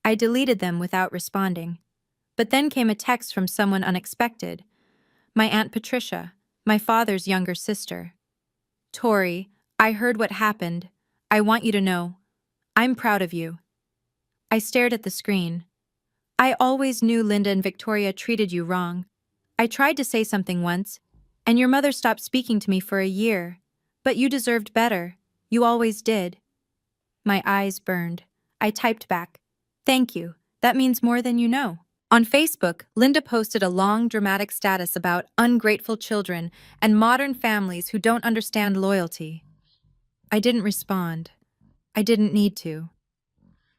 Speaker 1: I deleted them without responding. But then came a text from someone unexpected. My Aunt Patricia, my father's younger sister. Tori, I heard what happened. I want you to know. I'm proud of you. I stared at the screen. I always knew Linda and Victoria treated you wrong. I tried to say something once, and your mother stopped speaking to me for a year. But you deserved better. You always did. My eyes burned. I typed back, "Thank you. That means more than you know." On Facebook, Linda posted a long, dramatic status about ungrateful children and modern families who don't understand loyalty. I didn't respond. I didn't need to.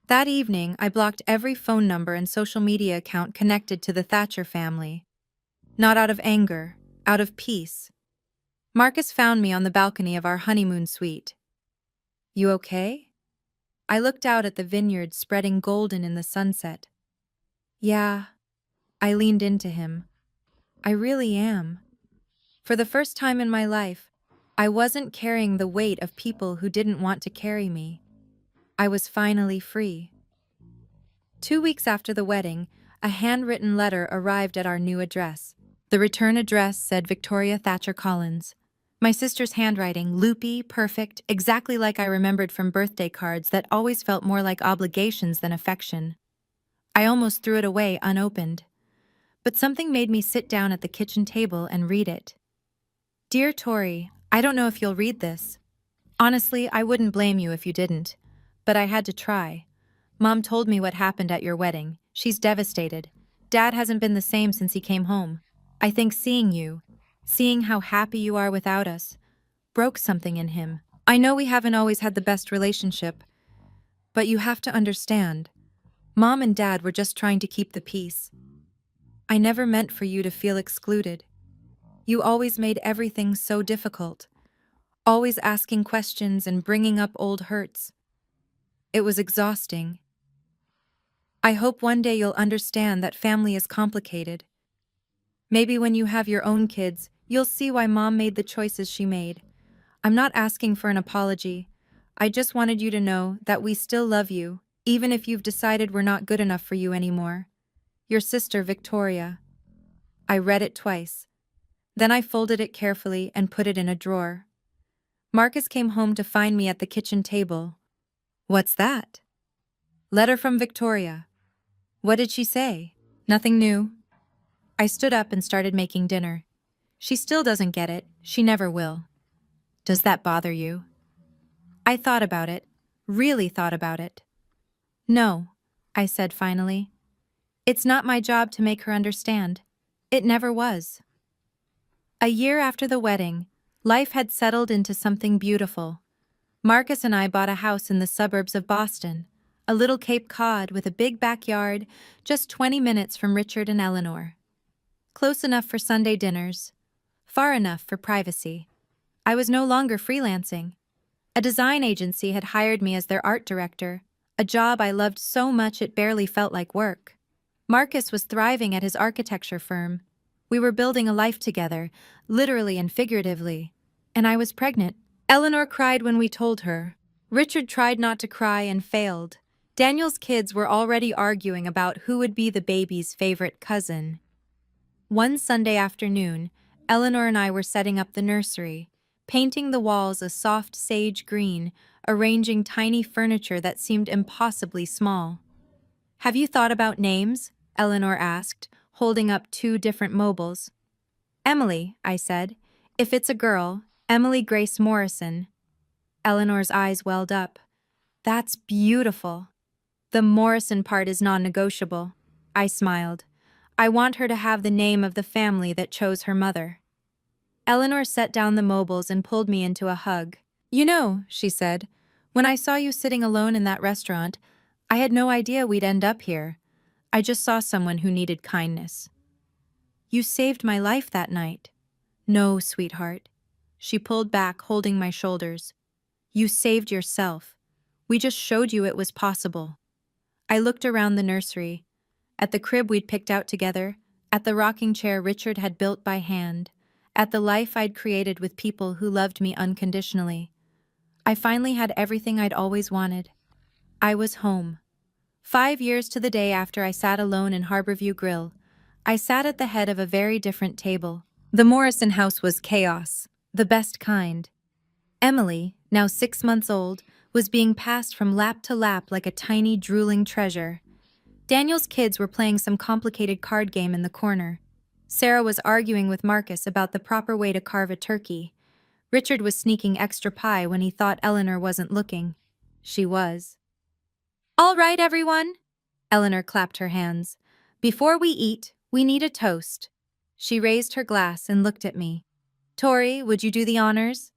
Speaker 1: That evening, I blocked every phone number and social media account connected to the Thatcher family. Not out of anger, out of peace. Marcus found me on the balcony of our honeymoon suite. You okay? I looked out at the vineyard spreading golden in the sunset. Yeah. I leaned into him. I really am. For the first time in my life, I wasn't carrying the weight of people who didn't want to carry me. I was finally free. 2 weeks after the wedding, a handwritten letter arrived at our new address. The return address said Victoria Thatcher Collins. My sister's handwriting, loopy, perfect, exactly like I remembered from birthday cards that always felt more like obligations than affection. I almost threw it away unopened. But something made me sit down at the kitchen table and read it. Dear Tori, I don't know if you'll read this. Honestly, I wouldn't blame you if you didn't. But I had to try. Mom told me what happened at your wedding. She's devastated. Dad hasn't been the same since he came home. I think seeing how happy you are without us, broke something in him. I know we haven't always had the best relationship, but you have to understand. Mom and Dad were just trying to keep the peace. I never meant for you to feel excluded. You always made everything so difficult, always asking questions and bringing up old hurts. It was exhausting. I hope one day you'll understand that family is complicated. Maybe when you have your own kids, you'll see why Mom made the choices she made. I'm not asking for an apology. I just wanted you to know that we still love you, even if you've decided we're not good enough for you anymore. Your sister, Victoria. I read it twice. Then I folded it carefully and put it in a drawer. Marcus came home to find me at the kitchen table. What's that? Letter from Victoria. What did she say? Nothing new. I stood up and started making dinner. She still doesn't get it. She never will. Does that bother you? I thought about it. Really thought about it. No, I said finally. It's not my job to make her understand. It never was. A year after the wedding, life had settled into something beautiful. Marcus and I bought a house in the suburbs of Boston, a little Cape Cod with a big backyard, just 20 minutes from Richard and Eleanor. Close enough for Sunday dinners, far enough for privacy. I was no longer freelancing. A design agency had hired me as their art director, a job I loved so much it barely felt like work. Marcus was thriving at his architecture firm. We were building a life together, literally and figuratively. And I was pregnant. Eleanor cried when we told her. Richard tried not to cry and failed. Daniel's kids were already arguing about who would be the baby's favorite cousin. One Sunday afternoon, Eleanor and I were setting up the nursery, painting the walls a soft sage green, arranging tiny furniture that seemed impossibly small. Have you thought about names? Eleanor asked, holding up two different mobiles. Emily, I said. If it's a girl, Emily Grace Morrison. Eleanor's eyes welled up. That's beautiful. The Morrison part is non-negotiable. I smiled. I want her to have the name of the family that chose her mother. Eleanor set down the mobiles and pulled me into a hug. You know, she said, when I saw you sitting alone in that restaurant, I had no idea we'd end up here. I just saw someone who needed kindness. You saved my life that night. No, sweetheart. She pulled back, holding my shoulders. You saved yourself. We just showed you it was possible. I looked around the nursery, at the crib we'd picked out together, at the rocking chair Richard had built by hand, at the life I'd created with people who loved me unconditionally. I finally had everything I'd always wanted. I was home. 5 years to the day after I sat alone in Harborview Grill, I sat at the head of a very different table. The Morrison house was chaos, the best kind. Emily, now 6 months old, was being passed from lap to lap like a tiny, drooling treasure. Daniel's kids were playing some complicated card game in the corner. Sarah was arguing with Marcus about the proper way to carve a turkey. Richard was sneaking extra pie when he thought Eleanor wasn't looking. She was. All right, everyone. Eleanor clapped her hands. Before we eat, we need a toast. She raised her glass and looked at me. Tori, would you do the honors?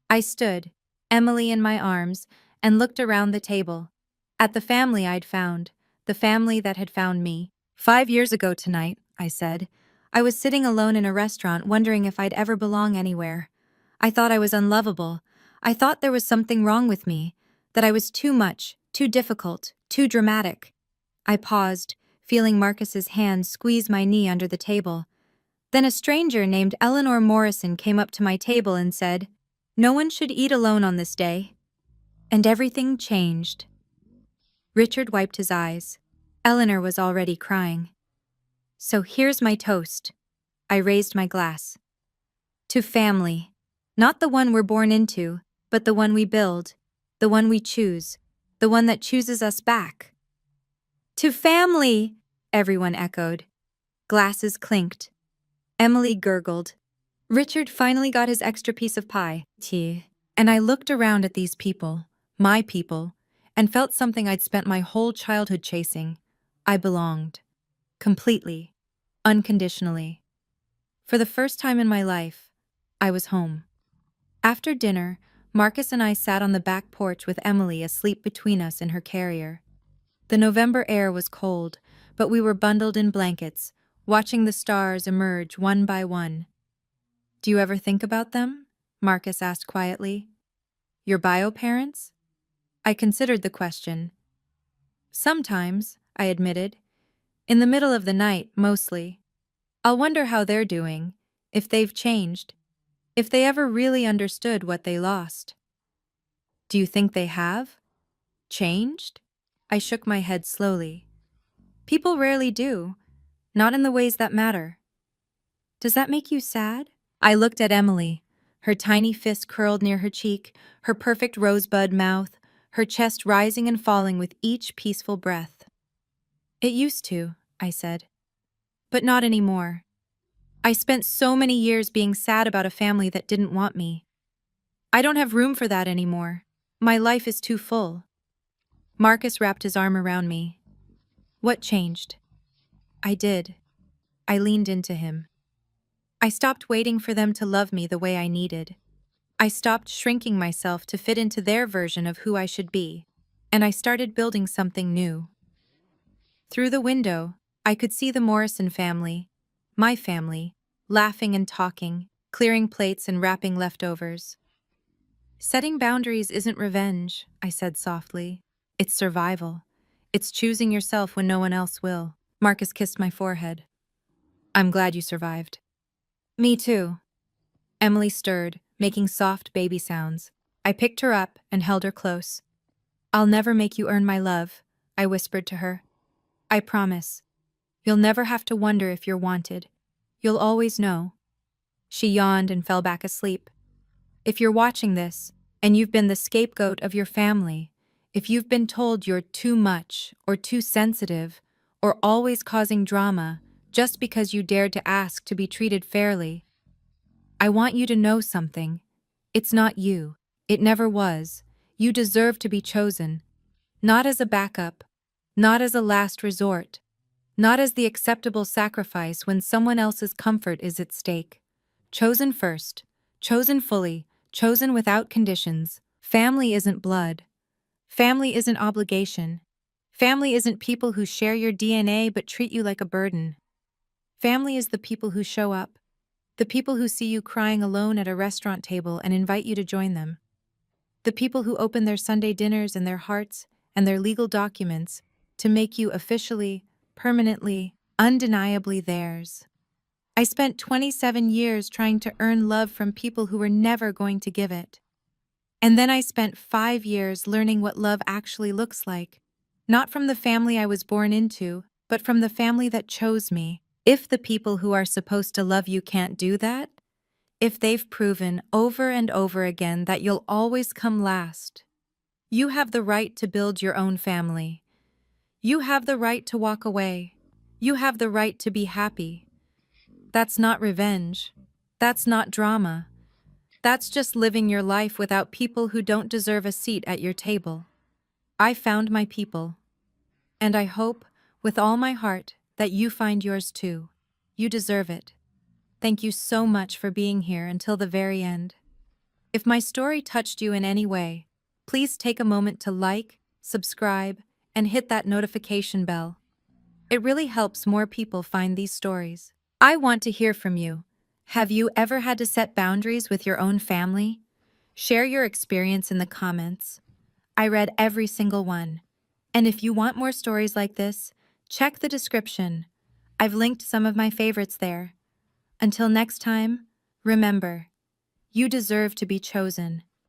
Speaker 1: I stood, Emily in my arms, and looked around the table. At the family I'd found, the family that had found me. 5 years ago tonight, I said. I was sitting alone in a restaurant wondering if I'd ever belong anywhere. I thought I was unlovable. I thought there was something wrong with me, that I was too much, too difficult, too dramatic. I paused, feeling Marcus's hand squeeze my knee under the table. Then a stranger named Eleanor Morrison came up to my table and said, "No one should eat alone on this day." And everything changed. Richard wiped his eyes. Eleanor was already crying. So here's my toast. I raised my glass. To family. Not the one we're born into, but the one we build, the one we choose, the one that chooses us back. To family, everyone echoed. Glasses clinked. Emily gurgled. Richard finally got his extra piece of pie, and I looked around at these people, my people, and felt something I'd spent my whole childhood chasing, I belonged. Completely. Unconditionally. For the first time in my life, I was home. After dinner, Marcus and I sat on the back porch with Emily asleep between us in her carrier. The November air was cold, but we were bundled in blankets, watching the stars emerge one by one. Do you ever think about them? Marcus asked quietly. Your bio parents? I considered the question. Sometimes, I admitted. In the middle of the night, mostly. I'll wonder how they're doing, if they've changed, if they ever really understood what they lost. Do you think they have? Changed? I shook my head slowly. People rarely do, not in the ways that matter. Does that make you sad? I looked at Emily, her tiny fist curled near her cheek, her perfect rosebud mouth, her chest rising and falling with each peaceful breath. It used to, I said. But not anymore. I spent so many years being sad about a family that didn't want me. I don't have room for that anymore. My life is too full. Marcus wrapped his arm around me. What changed? I did. I leaned into him. I stopped waiting for them to love me the way I needed. I stopped shrinking myself to fit into their version of who I should be, and I started building something new. Through the window, I could see the Morrison family, my family, laughing and talking, clearing plates and wrapping leftovers. Setting boundaries isn't revenge, I said softly. It's survival. It's choosing yourself when no one else will. Marcus kissed my forehead. I'm glad you survived. Me too. Emily stirred, making soft baby sounds. I picked her up and held her close. I'll never make you earn my love, I whispered to her. I promise. You'll never have to wonder if you're wanted. You'll always know. She yawned and fell back asleep. If you're watching this, and you've been the scapegoat of your family, if you've been told you're too much or too sensitive or always causing drama just because you dared to ask to be treated fairly, I want you to know something. It's not you. It never was. You deserve to be chosen. Not as a backup. Not as a last resort. Not as the acceptable sacrifice when someone else's comfort is at stake. Chosen first. Chosen fully. Chosen without conditions. Family isn't blood. Family isn't obligation. Family isn't people who share your DNA but treat you like a burden. Family is the people who show up. The people who see you crying alone at a restaurant table and invite you to join them. The people who open their Sunday dinners and their hearts and their legal documents to make you officially, permanently, undeniably theirs. I spent 27 years trying to earn love from people who were never going to give it. And then I spent 5 years learning what love actually looks like. Not from the family I was born into, but from the family that chose me. If the people who are supposed to love you can't do that, if they've proven over and over again that you'll always come last, you have the right to build your own family. You have the right to walk away. You have the right to be happy. That's not revenge. That's not drama. That's just living your life without people who don't deserve a seat at your table. I found my people. And I hope, with all my heart, that you find yours too. You deserve it. Thank you so much for being here until the very end. If my story touched you in any way, please take a moment to like, subscribe, and hit that notification bell. It really helps more people find these stories. I want to hear from you. Have you ever had to set boundaries with your own family? Share your experience in the comments. I read every single one. And if you want more stories like this, check the description. I've linked some of my favorites there. Until next time, remember, you deserve to be chosen.